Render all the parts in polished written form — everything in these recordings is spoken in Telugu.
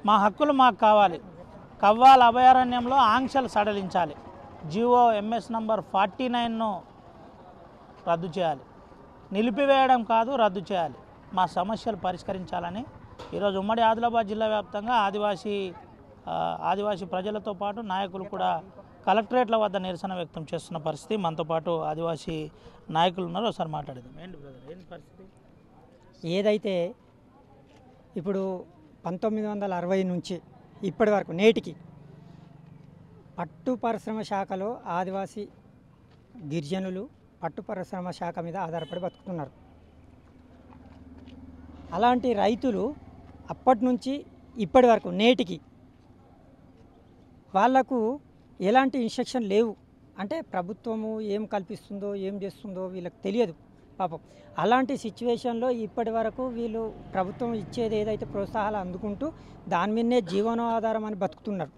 మా హక్కులు మాకు కావాలి. కవ్వాల అభయారణ్యంలో ఆంక్షలు సడలించాలి. జీవో ఎంఎస్ నంబర్ 49ను రద్దు చేయాలి. నిలిపివేయడం కాదు, రద్దు చేయాలి. మా సమస్యలు పరిష్కరించాలని ఈరోజు ఉమ్మడి ఆదిలాబాద్ జిల్లా వ్యాప్తంగా ఆదివాసీ ప్రజలతో పాటు నాయకులు కూడా కలెక్టరేట్ల వద్ద నిరసన వ్యక్తం చేస్తున్న పరిస్థితి. మనతో పాటు ఆదివాసీ నాయకులు ఉన్నారు, ఒకసారి మాట్లాడేద్దాం. ఏంటి బ్రదర్, ఏంటి పరిస్థితి? ఏదైతే ఇప్పుడు 1960 నుంచి ఇప్పటి వరకు నేటికి పట్టు పరిశ్రమ శాఖలో ఆదివాసీ గిరిజనులు పట్టు పరిశ్రమ శాఖ మీద ఆధారపడి బతుకుతున్నారు. అలాంటి రైతులు అప్పటి నుంచి ఇప్పటి వరకు నేటికి వాళ్లకు ఎలాంటి ఇన్స్ట్రక్షన్ లేవు. అంటే ప్రభుత్వము ఏం కల్పిస్తుందో ఏం చేస్తుందో వీళ్ళకి తెలియదు పాపం. అలాంటి సిచ్యువేషన్లో ఇప్పటి వరకు వీళ్ళు ప్రభుత్వం ఇచ్చేది ఏదైతే ప్రోత్సాహాలు అందుకుంటూ దాని మీదనే జీవనోధారం అని బతుకుతున్నారు.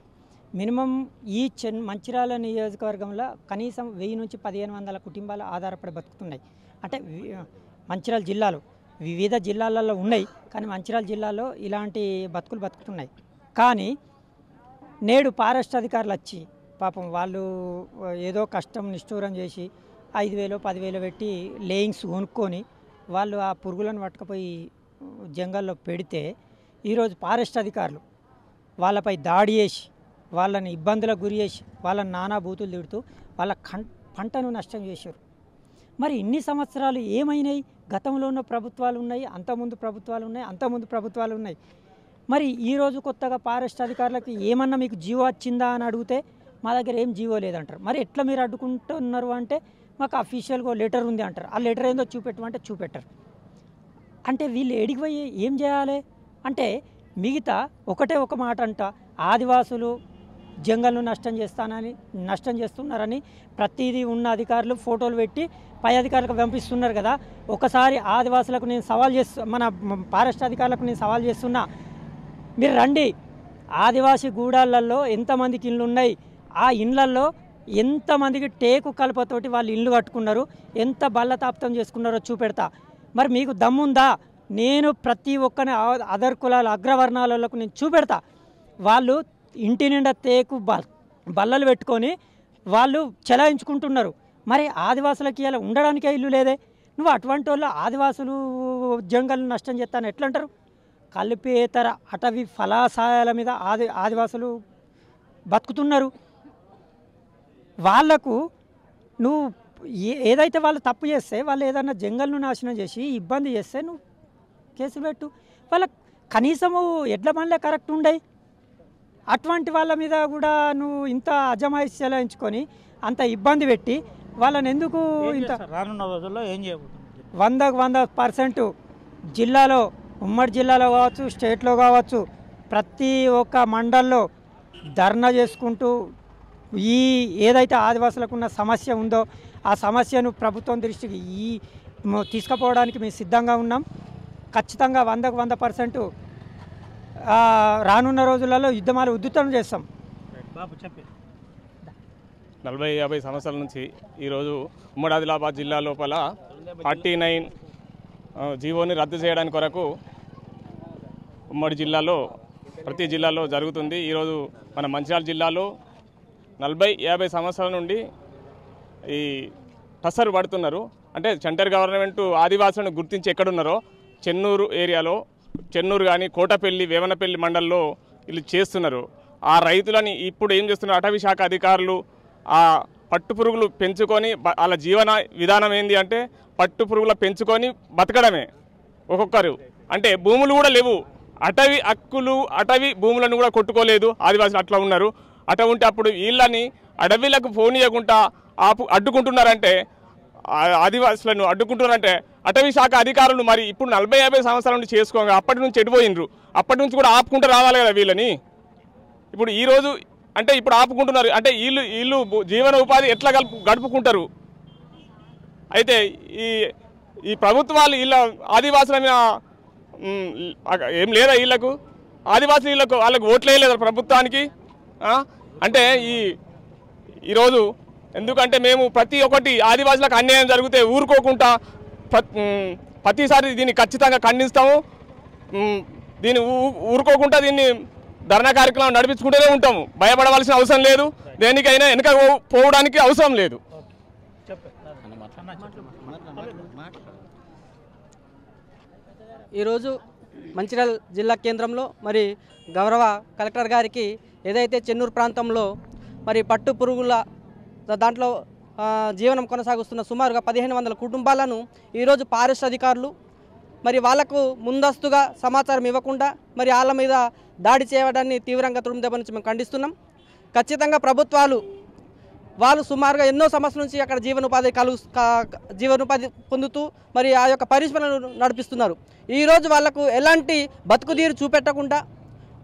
మినిమం ఈ మంచిర్యాల నియోజకవర్గంలో కనీసం 1000 నుంచి 1500 కుటుంబాలు ఆధారపడి బతుకుతున్నాయి. అంటే మంచిర్యాల జిల్లాలో వివిధ జిల్లాలలో ఉన్నాయి, కానీ మంచిర్యాల జిల్లాలో ఇలాంటి బతుకులు బతుకుతున్నాయి. కానీ నేడు ఫారెస్ట్ అధికారులు వచ్చి పాపం వాళ్ళు ఏదో కష్టం నిష్ఠూరం చేసి 5000 10,000 పెట్టి లేయింగ్స్ కొనుక్కొని వాళ్ళు ఆ పురుగులను పట్టుకుపోయి జంగల్లో పెడితే ఈరోజు ఫారెస్ట్ అధికారులు వాళ్ళపై దాడి చేసి వాళ్ళని ఇబ్బందులకు గురి చేసి వాళ్ళని నానా బూతులు తిడుతూ వాళ్ళ పంటను నష్టం చేశారు. మరి ఇన్ని సంవత్సరాలు ఏమైనాయి? గతంలో ఉన్న ప్రభుత్వాలు ఉన్నాయి, అంతకుముందు ప్రభుత్వాలు ఉన్నాయి. మరి ఈరోజు కొత్తగా ఫారెస్ట్ అధికారులకు ఏమన్నా మీకు జీవో వచ్చిందా అని అడిగితే మా దగ్గర ఏం జీవో లేదంటారు. మరి ఎట్లా మీరు అడ్డుకుంటున్నారు అంటే మాకు అఫీషియల్గా లెటర్ ఉంది అంటారు. ఆ లెటర్ ఏందో చూపెట్టమంటే చూపెట్టరు. అంటే వీళ్ళు ఎడికి పోయి ఏం చేయాలి అంటే మిగతా ఒకటే ఒక మాట అంట, ఆదివాసులు జంగల్ను నష్టం చేస్తున్నారని ప్రతిదీ ఉన్న అధికారులు ఫోటోలు పెట్టి పై అధికారులకు పంపిస్తున్నారు కదా. ఒకసారి ఆదివాసులకు నేను మన ఫారెస్ట్ అధికారులకు నేను సవాల్ చేస్తున్నా, మీరు రండి, ఆదివాసీ గూడాలలో ఎంతమందికి ఇళ్ళు ఉన్నాయి, ఆ ఇళ్ళల్లో ఎంతమందికి టేకు కలపతోటి వాళ్ళు ఇల్లు కట్టుకున్నారు, ఎంత బల్లతాప్తం చేసుకున్నారో చూపెడతా. మరి మీకు దమ్ముందా? నేను ప్రతి ఒక్కని అదర్ కులాల అగ్రవర్ణాలకు నేను చూపెడతా. వాళ్ళు ఇంటి నిండా టేకు బల్లలు పెట్టుకొని వాళ్ళు చెలాయించుకుంటున్నారు. మరి ఆదివాసులకి ఇలా ఉండడానికే ఇల్లు లేదే. నువ్వు అటువంటి వాళ్ళు ఆదివాసులు జంగల్ నష్టం చేస్తాను ఎట్లంటారు? కల్పేతర అటవీ ఫలాసాయాల మీద ఆదివాసులు బతుకుతున్నారు. వాళ్లకు నువ్వు ఏదైతే వాళ్ళు తప్పు చేస్తే, వాళ్ళు ఏదన్నా జంగల్ను నాశనం చేసి ఇబ్బంది చేస్తే నువ్వు కేసులు పెట్టు. వాళ్ళకు కనీసము ఎడ్ల బండ్లే కరెక్ట్ ఉండయి. అటువంటి వాళ్ళ మీద కూడా నువ్వు ఇంత అజమాయిషి చెలాయించుకొని అంత ఇబ్బంది పెట్టి వాళ్ళని ఎందుకు ఇంత రానున్న రోజుల్లో ఏం చేయబోతుంది? 100% జిల్లాలో, ఉమ్మడి జిల్లాలో కావచ్చు, స్టేట్లో కావచ్చు, ప్రతి ఒక్క మండల్లో ధర్నా చేసుకుంటూ ఈ ఏదైతే ఆదివాసులకు ఉన్న సమస్య ఉందో ఆ సమస్యను ప్రభుత్వం దృష్టికి తీసుకుపోవడానికి మేము సిద్ధంగా ఉన్నాం. ఖచ్చితంగా 100% రానున్న రోజులలో యుద్ధమాలు ఉద్ధృతం చేస్తాం. 40-50 సంవత్సరాల నుంచి ఈరోజు ఉమ్మడి ఆదిలాబాద్ జిల్లా లోపల 49 జీవోని రద్దు చేయడానికి కొరకు ఉమ్మడి జిల్లాలో ప్రతి జిల్లాలో జరుగుతుంది. ఈరోజు మన మంచిర్యాల జిల్లాలో 40-50 సంవత్సరాల నుండి ఈ టస్సరు పడుతున్నారు. అంటే సెంటర్ గవర్నమెంట్ ఆదివాసులను గుర్తించి ఎక్కడున్నారో చెన్నూరు ఏరియాలో, చెన్నూరు కానీ కోటపల్లి, వేమనపల్లి మండల్లో వీళ్ళు చేస్తున్నారు. ఆ రైతులని ఇప్పుడు ఏం చేస్తున్నారు, అటవీ శాఖ అధికారులు ఆ పట్టు పురుగులు పెంచుకొని వాళ్ళ జీవన విధానం ఏంది అంటే పట్టు పురుగులు పెంచుకొని బతకడమే. ఒక్కొక్కరు అంటే భూములు కూడా లేవు, అటవీ హక్కులు అటవీ భూములను కూడా కొట్టుకోలేదు ఆదివాసులు. అట్లా ఉన్నారు. అట్లా ఉంటే అప్పుడు వీళ్ళని అడవిలకు పోనీయకుండా అడ్డుకుంటున్నారంటే, ఆదివాసులను అడ్డుకుంటున్నారంటే అటవీ శాఖ అధికారులు మరి ఇప్పుడు 40-50 సంవత్సరాల నుంచి చేసుకోగా అప్పటి నుంచి ఎడిపోయినరు. అప్పటి నుంచి కూడా ఆపుకుంటూ రావాలి కదా వీళ్ళని. ఇప్పుడు ఈరోజు అంటే ఇప్పుడు ఆపుకుంటున్నారు అంటే వీళ్ళు జీవన ఉపాధి ఎట్లా గడుపుకుంటారు? అయితే ఈ ప్రభుత్వాలు వీళ్ళ ఆదివాసుల మీద ఏం లేదా, వీళ్ళకు ఆదివాసులు వీళ్ళకు వాళ్ళకు ఓట్లు వేయలేదు ప్రభుత్వానికి. అంటే ఈరోజు ఎందుకంటే మేము ప్రతి ఒక్కటి ఆదివాసులకు అన్యాయం జరిగితే ఊరుకోకుండా ప్రతిసారి దీన్ని ఖచ్చితంగా ఖండిస్తాము. దీన్ని ఊరుకోకుండా దీన్ని ధర్నా కార్యక్రమం నడిపించుకుంటూనే ఉంటాము. భయపడవలసిన అవసరం లేదు, దేనికైనా వెనుక పోవడానికి అవసరం లేదు. ఈరోజు మంచిర్యాల జిల్లా కేంద్రంలో మరి గౌరవ కలెక్టర్ గారికి ఏదైతే చెన్నూరు ప్రాంతంలో మరి పట్టు పురుగుల దాంట్లో జీవనం కొనసాగుతున్న సుమారుగా 1500 కుటుంబాలను ఈరోజు ఫారెస్ట్ అధికారులు మరి వాళ్లకు ముందస్తుగా సమాచారం ఇవ్వకుండా మరి వాళ్ళ మీద దాడి చేయడాన్ని తీవ్రంగా తుడుము నుంచి మేము ఖండిస్తున్నాం. ఖచ్చితంగా ప్రభుత్వాలు వాళ్ళు సుమారుగా ఎన్నో సంవత్సరాల నుంచి అక్కడ జీవనోపాధి పొందుతూ మరి ఆ యొక్క పరిశ్రమలను నడిపిస్తున్నారు. ఈరోజు వాళ్లకు ఎలాంటి బతుకుదీరు చూపెట్టకుండా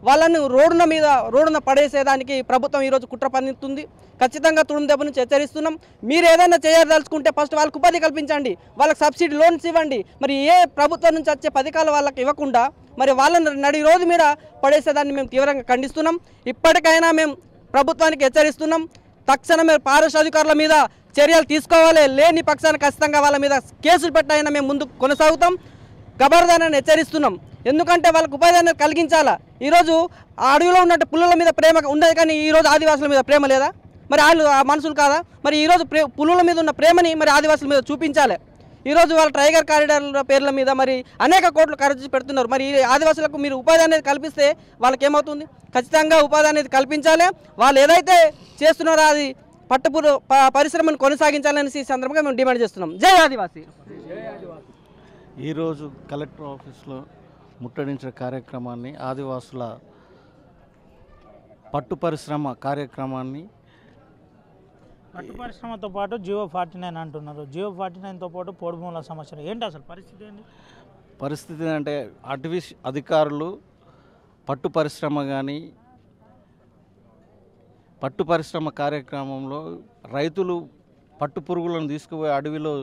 వాళ్ళను రోడ్డున పడేసేదానికి ప్రభుత్వం ఈరోజు కుట్ర పన్నుతుంది. ఖచ్చితంగా తుడుము నుంచి హెచ్చరిస్తున్నాం. మీరు ఏదైనా చేయదలుచుకుంటే ఫస్ట్ వాళ్ళకు ఉపాధి కల్పించండి, వాళ్ళకి సబ్సిడీ లోన్స్ ఇవ్వండి. మరి ఏ ప్రభుత్వం నుంచి వచ్చే పథకాలు వాళ్ళకి ఇవ్వకుండా మరి వాళ్ళని నడి రోజు మీద పడేసేదాన్ని మేము తీవ్రంగా ఖండిస్తున్నాం. ఇప్పటికైనా మేము ప్రభుత్వానికి హెచ్చరిస్తున్నాం, తక్షణమే ఫారెస్ట్ అధికారుల మీద చర్యలు తీసుకోవాలి. లేని పక్షాన్ని ఖచ్చితంగా వాళ్ళ మీద కేసులు పెట్టైనా మేము ముందుకు కొనసాగుతాం. ఖబర్దారని హెచ్చరిస్తున్నాం. ఎందుకంటే వాళ్ళకు ఉపాధి అనేది కలిగించాలా. ఈరోజు ఆ అడవిలో ఉన్నట్టు పులుల మీద ప్రేమ ఉండదు, కానీ ఈరోజు ఆదివాసుల మీద ప్రేమ లేదా? మరి వాళ్ళు ఆ మనుషులు కాదా? మరి ఈరోజు పులుల మీద ఉన్న ప్రేమని మరి ఆదివాసుల మీద చూపించాలి. ఈరోజు వాళ్ళ టైగర్ కారిడార్ల పేర్ల మీద మరి అనేక కోట్లు ఖర్చు పెడుతున్నారు. మరి ఈ ఆదివాసులకు మీరు ఉపాధి అనేది కల్పిస్తే వాళ్ళకి ఏమవుతుంది? ఖచ్చితంగా ఉపాధి అనేది కల్పించాలి. వాళ్ళు ఏదైతే చేస్తున్నారో అది పట్టుపురు పరిశ్రమను కొనసాగించాలనేసి సందర్భంగా మేము డిమాండ్ చేస్తున్నాం. జై ఆదివాసీ. ఈరోజు కలెక్టర్ ఆఫీస్లో ముట్టడించిన కార్యక్రమాన్ని, ఆదివాసుల పట్టు పరిశ్రమ కార్యక్రమాన్ని, పట్టు పరిశ్రమతో పాటు జియో 49 అంటున్నారు. జియో 49తో పాటు పొడుమూల సమస్యలు ఏంటి అసలు పరిస్థితి ఏంటి? పరిస్థితి అంటే అటవీ అధికారులు పట్టు పరిశ్రమ కానీ పట్టు పరిశ్రమ కార్యక్రమంలో రైతులు పట్టు పురుగులను తీసుకుపోయి అడవిలో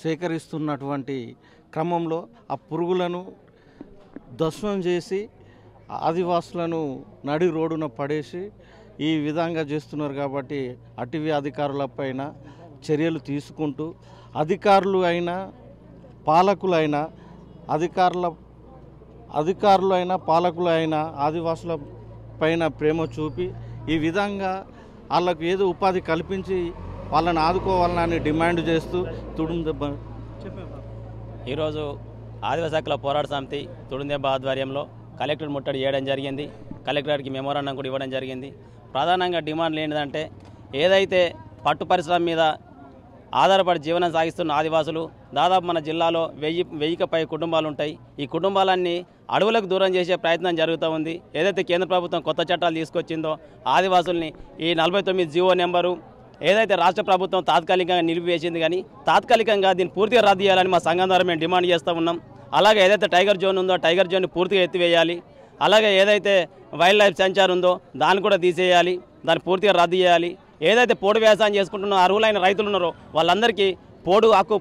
సేకరిస్తున్నటువంటి క్రమంలో ఆ పురుగులను ధ్వంసం చేసి ఆదివాసులను నడి రోడ్డున పడేసి ఈ విధంగా చేస్తున్నారు. కాబట్టి అటవీ అధికారులపైన చర్యలు తీసుకుంటూ అధికారులు అయినా పాలకులైనా పాలకులు అయినా ఆదివాసుల పైన ప్రేమ చూపి ఈ విధంగా వాళ్ళకు ఏదో ఉపాధి కల్పించి వాళ్ళని ఆదుకోవాలని డిమాండ్ చేస్తూ తుడుందెబ్బ ఈరోజు ఆదివాసీ హక్కుల పోరాట సమితి తుడుందెబ్బ ఆధ్వర్యంలో కలెక్టర్ ముట్టడి చేయడం జరిగింది. కలెక్టర్కి మెమోరాండం కూడా ఇవ్వడం జరిగింది. ప్రధానంగా డిమాండ్లు ఏంటంటే ఏదైతే పట్టు పరిశ్రమ మీద ఆధారపడి జీవనం సాగిస్తున్న ఆదివాసులు దాదాపు మన జిల్లాలో 1000కి పై కుటుంబాలు ఉంటాయి. ఈ కుటుంబాలన్నీ అడవులకు దూరం చేసే ప్రయత్నం జరుగుతూ ఉంది. ఏదైతే కేంద్ర ప్రభుత్వం కొత్త చట్టాలు తీసుకొచ్చిందో ఆదివాసుల్ని ఈ 49 జీవో నెంబరు ఏదైతే రాష్ట్ర ప్రభుత్వం తాత్కాలికంగా నిలిపివేసింది, కానీ తాత్కాలికంగా దీన్ని పూర్తిగా రద్దు చేయాలని మా సంఘం ద్వారా మేము డిమాండ్ చేస్తూ ఉన్నాం. అలాగే ఏదైతే టైగర్ జోన్ ఉందో టైగర్ జోన్ని పూర్తిగా ఎత్తివేయాలి. అలాగే ఏదైతే వైల్డ్ లైఫ్ సెంచర్ ఉందో దాన్ని కూడా తీసేయాలి, దాన్ని పూర్తిగా రద్దు చేయాలి. ఏదైతే పోడు వ్యవసాయం చేసుకుంటున్న అర్హులైన రైతులు ఉన్నారో వాళ్ళందరికీ పోడు హక్కు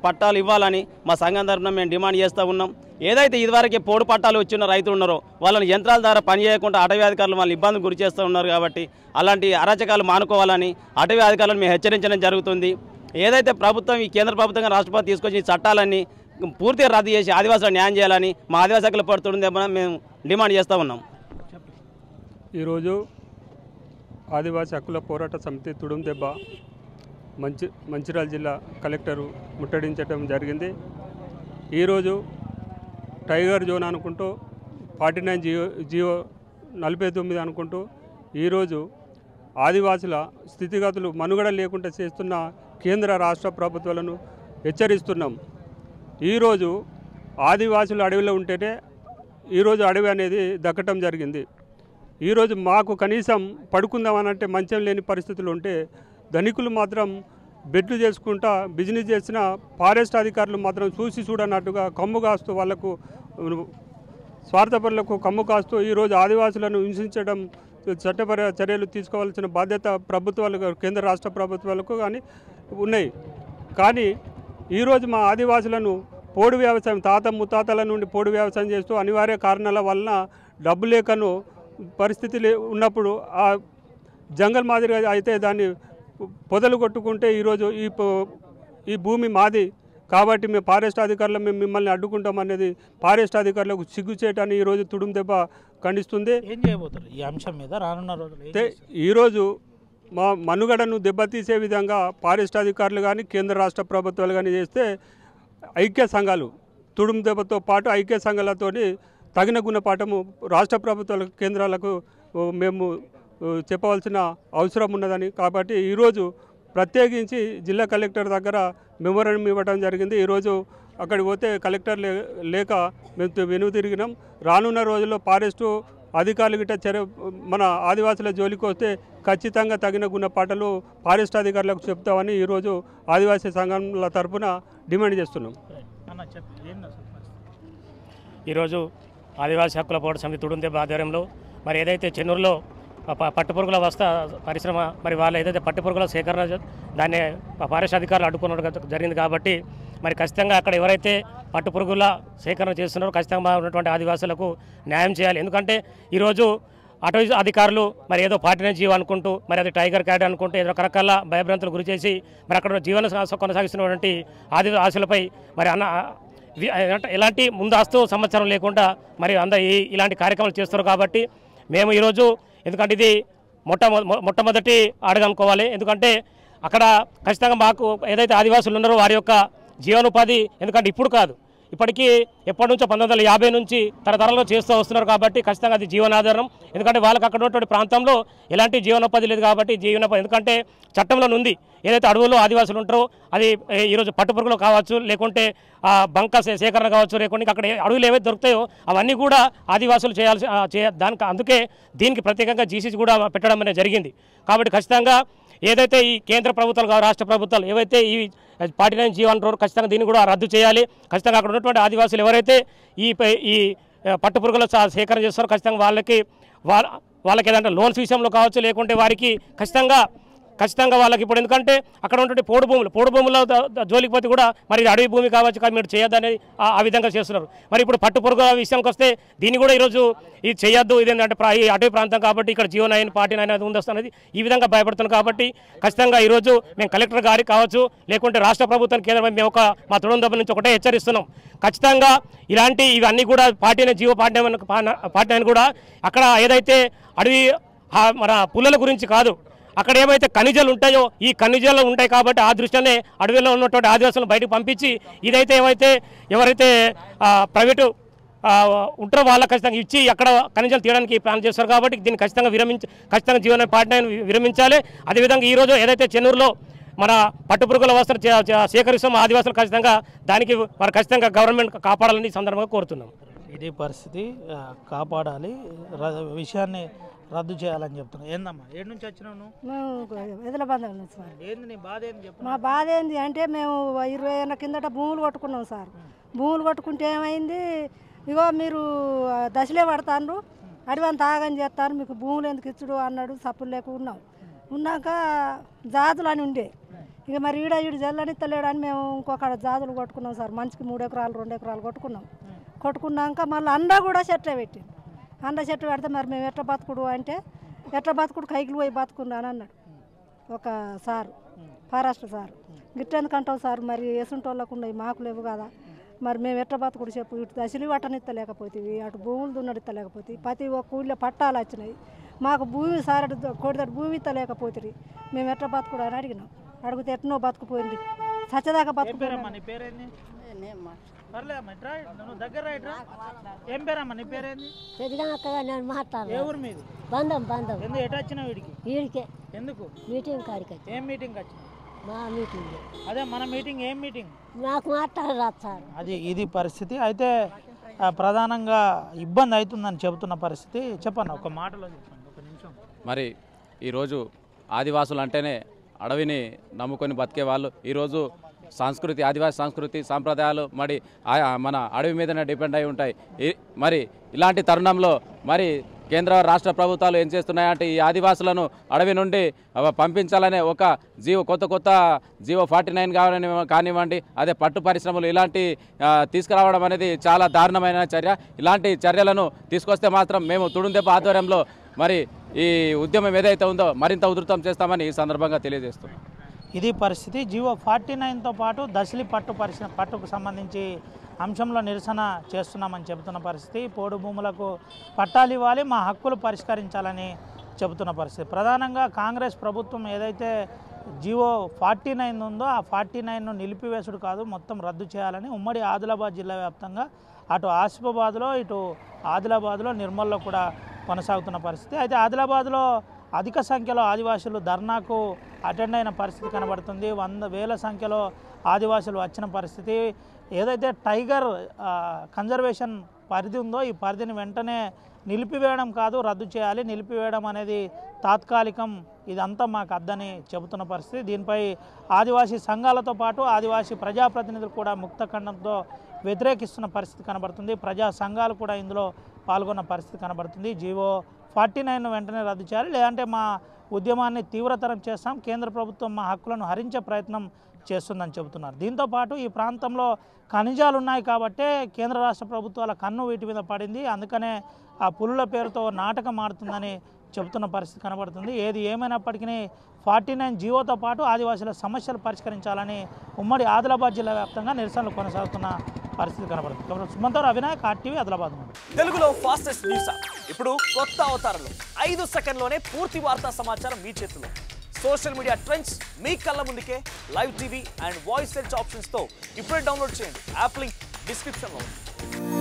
పట్టాలు ఇవ్వాలని మా సంఘం తరఫున మేము డిమాండ్ చేస్తూ ఉన్నాం. ఏదైతే ఇదివరకే పోడు పట్టాలు వచ్చిన రైతులు ఉన్నారో వాళ్ళని యంత్రాల ద్వారా పనిచేయకుండా అటవీ అధికారులు వాళ్ళని ఇబ్బందులు గురి చేస్తూ ఉన్నారు. కాబట్టి అలాంటి అరాచకాలు మానుకోవాలని అటవీ అధికారులను మేము హెచ్చరించడం జరుగుతుంది. ఏదైతే ప్రభుత్వం ఈ కేంద్ర ప్రభుత్వంగా రాష్ట్రపతి తీసుకొచ్చిన చట్టాలన్నీ పూర్తిగా రద్దు చేసి ఆదివాసులకు న్యాయం చేయాలని మా ఆదివాసీ హక్కుల పడుతుందేమని మేము డిమాండ్ చేస్తూ ఉన్నాం. ఈరోజు ఆదివాసీ హక్కుల పోరాట సమితి తుడుందెబ్బ మంచిర్యాల జిల్లా కలెక్టరు ముట్టడించడం జరిగింది. ఈరోజు టైగర్ జోన్ అనుకుంటూ 49 జియో 49 అనుకుంటూ ఈరోజు ఆదివాసుల స్థితిగతులు మనుగడ లేకుండా చేస్తున్న కేంద్ర రాష్ట్ర ప్రభుత్వాలను హెచ్చరిస్తున్నాం. ఈరోజు ఆదివాసులు అడవిలో ఉంటేనే ఈరోజు అడవి అనేది దక్కటం జరిగింది. ఈరోజు మాకు కనీసం పడుకుందామనంటే మంచం లేని పరిస్థితులు ఉంటే ధనికులు మాత్రం బెడ్లు చేసుకుంటా బిజినెస్ చేసిన ఫారెస్ట్ అధికారులు మాత్రం చూడనట్టుగా కమ్ము కాస్తూ వాళ్లకు స్వార్థపరులకు కమ్ము కాస్తూ ఈరోజు ఆదివాసులను హింసించడం చట్టపర చర్యలు తీసుకోవాల్సిన బాధ్యత ప్రభుత్వాలకు కేంద్ర రాష్ట్ర ప్రభుత్వాలకు కానీ ఉన్నాయి. కానీ ఈరోజు మా ఆదివాసులను పోడు వ్యవసాయం ముత్తాతల నుండి పోడు వ్యవసాయం చేస్తూ అనివార్య కారణాల వలన డబ్బు లేకను పరిస్థితి ఉన్నప్పుడు ఆ జంగల్ మాదిరిగా అయితే దాన్ని పొదలు కొట్టుకుంటే ఈరోజు ఈ భూమి మాది, కాబట్టి మేము ఫారెస్ట్ అధికారులు మేము మిమ్మల్ని అడ్డుకుంటాం అనేది ఫారెస్ట్ అధికారులకు సిగ్గుచేటని ఈరోజు తుడుం దెబ్బ ఖండిస్తుంది. ఏం చేయబోతారు ఈ అంశం మీద రానున్న రోజులు? ఈరోజు మా మనుగడను దెబ్బతీసే విధంగా ఫారెస్ట్ అధికారులు కానీ కేంద్ర రాష్ట్ర ప్రభుత్వాలు కానీ చేస్తే ఐక్య సంఘాలు తుడుం దెబ్బతో పాటు ఐక్య సంఘాలతో తగిన గుణపాఠము రాష్ట్ర ప్రభుత్వాలకు కేంద్రాలకు మేము చెప్పవలసిన అవసరం ఉన్నదని, కాబట్టి ఈరోజు ప్రత్యేకించి జిల్లా కలెక్టర్ దగ్గర మెమోరాండం ఇవ్వడం జరిగింది. ఈరోజు అక్కడికి పోతే కలెక్టర్ లేక మేము వెనుతిరిగినాం. రానున్న రోజుల్లో ఫారెస్టు అధికారులు గిట్ట మన ఆదివాసుల జోలికి వస్తే ఖచ్చితంగా తగిన గుణపాఠాలు ఫారెస్ట్ అధికారులకు చెప్తామని ఈరోజు ఆదివాసీ సంఘాల తరఫున డిమాండ్ చేస్తున్నాం. ఈరోజు ఆదివాసీ హక్కుల పోరాట సమితి తుడుం దెబ్బ ఆధ్వర్యంలో మరి ఏదైతే చెన్నూరులో పట్టుపురుగుల వస్త పరిశ్రమ మరి వాళ్ళు ఏదైతే పట్టుపురుగుల సేకరణ దాన్ని ఫారెస్ట్ అధికారులు అడ్డుకున్నట్టు జరిగింది కాబట్టి మరి ఖచ్చితంగా అక్కడ ఎవరైతే పట్టుపురుగుల సేకరణ చేస్తున్నారో ఖచ్చితంగా ఉన్నటువంటి ఆదివాసులకు న్యాయం చేయాలి. ఎందుకంటే ఈరోజు అటవీ అధికారులు మరి ఏదో పార్టీనే జీవం అనుకుంటూ మరి అది టైగర్ క్యాట్ అనుకుంటూ ఏదో రకరకాల భయభ్రాంతులు గురి చేసి మరి అక్కడ జీవన కొనసాగిస్తున్నటువంటి ఆదివాసులపై మరి ఎలాంటి ముందస్తు సమాచారం లేకుండా మరి ఇలాంటి కార్యక్రమాలు చేస్తారు. కాబట్టి మేము ఈరోజు ఎందుకంటే ఇది మొట్టమొదటి అడగనుకోవాలి. ఎందుకంటే అక్కడ ఖచ్చితంగా మాకు ఏదైతే ఆదివాసులు ఉన్నారో వారి యొక్క జీవనోపాధి ఎందుకంటే ఇప్పుడు కాదు, ఇప్పటికీ ఎప్పటి నుంచో 1950 నుంచి తరతరాల్లో చేస్తూ వస్తున్నారు. కాబట్టి ఖచ్చితంగా అది జీవనాధారం. ఎందుకంటే వాళ్ళకి అక్కడ ఉన్నటువంటి ప్రాంతంలో ఎలాంటి జీవనోపాధి లేదు కాబట్టి జీవనోపాధి ఎందుకంటే చట్టంలో ఉంది. ఏదైతే అడవుల్లో ఆదివాసులు ఉంటారో అది ఈరోజు పట్టుపురుగులు కావచ్చు, లేకుంటే బంక సేకరణ కావచ్చు, లేకుంటే అక్కడ అడవులు ఏవైతే దొరుకుతాయో అవన్నీ కూడా ఆదివాసులు దానికి అందుకే దీనికి ప్రత్యేకంగా జీసీసీ కూడా పెట్టడం అనేది జరిగింది. కాబట్టి ఖచ్చితంగా ఏదైతే ఈ కేంద్ర ప్రభుత్వాలు రాష్ట్ర ప్రభుత్వాలు ఏవైతే ఈ 49 జీవో అంటారో ఖచ్చితంగా దీన్ని కూడా రద్దు చేయాలి. ఖచ్చితంగా అక్కడ ఉన్నటువంటి ఆదివాసులు ఎవరైతే ఈ పట్టుపురుగుల సేకరణ చేస్తారో ఖచ్చితంగా వాళ్ళకి ఏదంటే లోన్స్ విషయంలో కావచ్చు, లేకుంటే వారికి ఖచ్చితంగా వాళ్ళకి ఇప్పుడు ఎందుకంటే అక్కడ ఉన్నటువంటి పోడు భూముల జోలికి పోతే కూడా మరి ఇది అడవి భూమి కావచ్చు కానీ మీరు చేయొద్దని ఆ విధంగా చేస్తున్నారు. మరి ఇప్పుడు పట్టుపురుగు విషయానికి వస్తే దీన్ని కూడా ఈరోజు ఇది చేయొద్దు, ఇదేంటంటే ఈ అటవీ ప్రాంతం కాబట్టి ఇక్కడ జీవో 9 పార్టీ 9 అది ఉందొస్తున్నది ఈ విధంగా భయపడుతున్నాం. కాబట్టి ఖచ్చితంగా ఈరోజు మేము కలెక్టర్ గారికి కావచ్చు, లేకుంటే రాష్ట్ర ప్రభుత్వం కేంద్రం మేము మా తుడుం దెబ్బ నుంచి ఒకటే హెచ్చరిస్తున్నాం. ఖచ్చితంగా ఇవన్నీ కూడా జీవో పార్టీ 9 కూడా అక్కడ ఏదైతే అడవి మన పుల్లల గురించి కాదు, అక్కడ ఏమైతే ఖనిజాలు ఉంటాయో ఈ ఖనిజాలు ఉంటాయి కాబట్టి ఆ దృష్ట్యానే అడవిలో ఉన్నటువంటి ఆదివాసులను బయటకు పంపించి ఇదైతే ఎవరైతే ప్రైవేటు ఉంటారో వాళ్ళకి ఖచ్చితంగా ఇచ్చి అక్కడ ఖనిజాలు తీయడానికి ప్లాన్ చేస్తారు. కాబట్టి దీన్ని ఖచ్చితంగా జీవన పార్టీ విరమించాలి. అదేవిధంగా ఈరోజు ఏదైతే చెన్నూరులో మన పట్టుపురుగుల వస్త్రం సేకరిస్తాం ఆదివాసులు ఖచ్చితంగా దానికి వారు ఖచ్చితంగా గవర్నమెంట్ కాపాడాలని సందర్భంగా కోరుతున్నాం. ఇది పరిస్థితి, కాపాడాలి, విషయాన్ని రద్దు చేయాలని చెప్తున్నాను. ఏందమ్మా ఏడు నుంచి వచ్చినావు నువ్వు? మేము ఎదలబంద నుంచి సార్. ఏంది నీ బాధ ఏంది చెప్పు? మా బాధ ఏంది అంటే మేము 20 ఏళ్ళ కిందట భూములు కొట్టుకున్నాం సార్. భూములు కొట్టుకుంటే ఏమైంది, ఇగో మీరు దశలే పడతాను, అడివంత ఆగం చేస్తాను, మీకు భూములు ఎందుకు ఇచ్చుడు అన్నాడు. సప్పులు లేక ఉన్నాక జాతులు అని ఉండే, ఇక మరి ఈడు జల్లనిత్తలేడని మేము ఇంకొక జాతులు కొట్టుకున్నాం సార్. మనిషికి 3 ఎకరాలు 2 ఎకరాలు కొట్టుకున్నాక మళ్ళీ అండ కూడా చెట్లే పెట్టి అండ చెట్టు పెడితే మరి మేము ఎట్లా బతుకుడు అంటే ఎట్లా బతుకుడు కైకిలు పోయి బతుకున్నాను అన్నాడు ఒక సారు, ఫారెస్ట్ సారు. గిట్టెందుకంటావు సార్, మరి ఎసుంటోళ్ళకు ఉన్నాయి మాకు లేవు కదా, మరి మేము ఎట్లా బతుకుడు చెప్పు, ఇటు దశలు వట్టనిత్తలేకపోతే అటు భూములు దున్నడిత్తలేకపోతే ప్రతి ఒక్క ఊళ్ళో పట్టాలు వచ్చినాయి, మాకు భూమి సారడు కొడిదటి భూమి ఇత్తలేకపోతుంది, మేము ఎట్లా బతుకుడు అని అడిగినాం. అడిగితే ఎట్నో బతుకుపోయింది, సచ్చదాకా బతుకుపోయినా. ఏం పేరమ్మా నీ పేరేంది? నేను మాట్లాడాను. ఏ ఊరు మీది? బంధం ఎందుకు ఎటు వచ్చినావు వీడికి? వీడికే ఎందుకు? మీటింగ్ కాడికి. ఏం మీటింగ్ వచ్చినావు? మా మీటింగ్. అదే మన మీటింగ్. ఏం మీటింగ్? నాకు మాట్లాడరాదు సార్. ఇది పరిస్థితి. అయితే ప్రధానంగా ఇబ్బంది అవుతుందని చెబుతున్న పరిస్థితి. చెప్పండి ఒక మాటలో చెప్పండి, ఒక నిమిషం. మరి ఈరోజు ఆదివాసులు అంటేనే అడవిని నమ్ముకొని బతికే వాళ్ళు. ఈరోజు ఆదివాసీ సంస్కృతి సాంప్రదాయాలు మన అడవి మీదనే డిపెండ్ అయి ఉంటాయి. మరి ఇలాంటి తరుణంలో మరి కేంద్ర రాష్ట్ర ప్రభుత్వాలు ఏం చేస్తున్నాయంటే ఈ ఆదివాసులను అడవి నుండి పంపించాలనే ఒక కొత్త జీవో 49 కానివ్వండి, అదే పట్టు పరిశ్రమలు ఇలాంటి తీసుకురావడం అనేది చాలా దారుణమైన చర్య. ఇలాంటి చర్యలను తీసుకొస్తే మాత్రం మేము తుడుం దెబ్బ ఆధ్వర్యంలో మరి ఈ ఉద్యమం ఏదైతే ఉందో మరింత ఉధృతం చేస్తామని ఈ సందర్భంగా తెలియజేస్తున్నాం. ఇది పరిస్థితి. జీవో 49తో పాటు దశలి పట్టుకు సంబంధించి అంశంలో నిరసన చేస్తున్నామని చెబుతున్న పరిస్థితి. పోడు భూములకు పట్టాలు ఇవ్వాలి, మా హక్కులు పరిష్కరించాలని చెబుతున్న పరిస్థితి. ప్రధానంగా కాంగ్రెస్ ప్రభుత్వం ఏదైతే జీవో 49 ఉందో ఆ 49ను నిలిపివేసుడు కాదు, మొత్తం రద్దు చేయాలని ఉమ్మడి ఆదిలాబాద్ జిల్లా వ్యాప్తంగా అటు ఆసిఫాబాద్లో ఇటు ఆదిలాబాద్లో నిర్మల్లో కూడా కొనసాగుతున్న పరిస్థితి. అయితే ఆదిలాబాద్లో అధిక సంఖ్యలో ఆదివాసులు ధర్నాకు అటెండ్ అయిన పరిస్థితి కనబడుతుంది. వేల సంఖ్యలో ఆదివాసులు వచ్చిన పరిస్థితి. ఏదైతే టైగర్ కన్జర్వేషన్ పరిధి ఉందో ఈ పరిధిని వెంటనే నిలిపివేయడం కాదు, రద్దు చేయాలి. నిలిపివేయడం అనేది తాత్కాలికం, ఇదంతా మాకు అద్దని చెబుతున్న పరిస్థితి. దీనిపై ఆదివాసీ సంఘాలతో పాటు ఆదివాసీ ప్రజాప్రతినిధులు కూడా ముక్తఖండంతో వ్యతిరేకిస్తున్న పరిస్థితి కనబడుతుంది. ప్రజా సంఘాలు కూడా ఇందులో పాల్గొన్న పరిస్థితి కనబడుతుంది. జీవో 49ను వెంటనే రద్దు చేయాలి, లేదంటే మా ఉద్యమాన్ని తీవ్రతరం చేస్తాం, కేంద్ర ప్రభుత్వం మా హక్కులను హరించే ప్రయత్నం చేస్తుందని చెబుతున్నారు. దీంతోపాటు ఈ ప్రాంతంలో ఖనిజాలు ఉన్నాయి కాబట్టే కేంద్ర రాష్ట్ర ప్రభుత్వాల కన్ను వీటి మీద పడింది, అందుకనే ఆ పులుల పేరుతో నాటకం ఆడుతుందని చెబుతున్న పరిస్థితి కనబడుతుంది. ఏది ఏమైనప్పటికీ 49 జీవోతో పాటు ఆదివాసుల సమస్యలు పరిష్కరించాలని ఉమ్మడి ఆదిలాబాద్ జిల్లా వ్యాప్తంగా నిరసనలు కొనసాగుతున్న పరిస్థితి కనబడుతుంది. సుమంతరావు, అవినాయక్, RTV, ఆదిలాబాద్. తెలుగులో ఫాస్టెస్ట్ న్యూస్ ఇప్పుడు కొత్త అవతారంలో 5 సెకండ్లోనే పూర్తి వార్తా సమాచారం మీ చేతిలో. సోషల్ మీడియా ట్రెండ్స్ మీ కళ్ళ ముందుకే live TV and voice search ఆప్షన్స్తో ఇప్పుడే డౌన్లోడ్ చేయండి. యాప్ లింక్ డిస్క్రిప్షన్లో ఉంది.